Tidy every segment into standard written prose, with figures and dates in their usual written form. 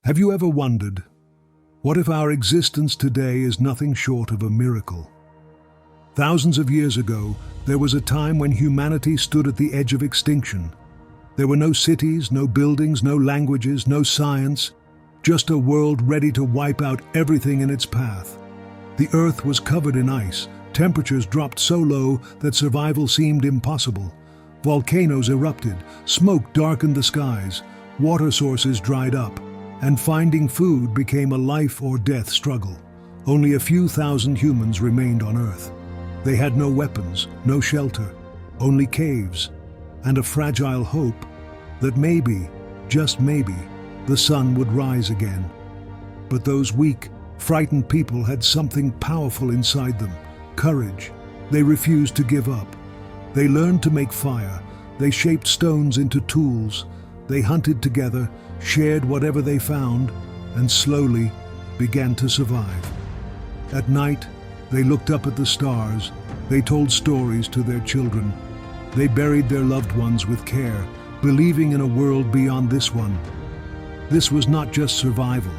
Have you ever wondered, what if our existence today is nothing short of a miracle? Thousands of years ago, there was a time when humanity stood at the edge of extinction. There were no cities, no buildings, no languages, no science, just a world ready to wipe out everything in its path. The earth was covered in ice, temperatures dropped so low that survival seemed impossible. Volcanoes erupted, smoke darkened the skies, water sources dried up, and finding food became a life or death struggle. Only a few thousand humans remained on Earth. They had no weapons, no shelter, only caves, and a fragile hope that maybe, just maybe, the sun would rise again. But those weak, frightened people had something powerful inside them, courage. They refused to give up. They learned to make fire. They shaped stones into tools. They hunted together, shared whatever they found, and slowly began to survive. At night, they looked up at the stars. They told stories to their children. They buried their loved ones with care, believing in a world beyond this one. This was not just survival.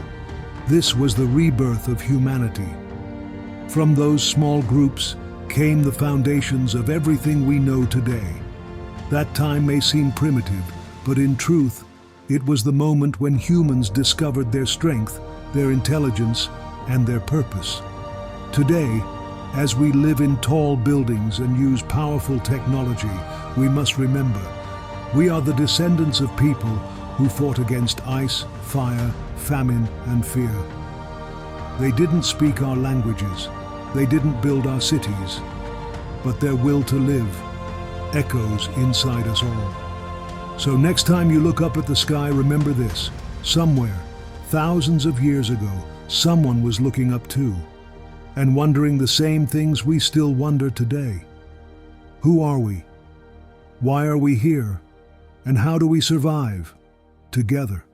This was the rebirth of humanity. From those small groups came the foundations of everything we know today. That time may seem primitive, but in truth, it was the moment when humans discovered their strength, their intelligence, and their purpose. Today, as we live in tall buildings and use powerful technology, we must remember, we are the descendants of people who fought against ice, fire, famine, and fear. They didn't speak our languages, they didn't build our cities, but their will to live echoes inside us all. So next time you look up at the sky, remember this. Somewhere, thousands of years ago, someone was looking up too, and wondering the same things we still wonder today. Who are we? Why are we here? And how do we survive together?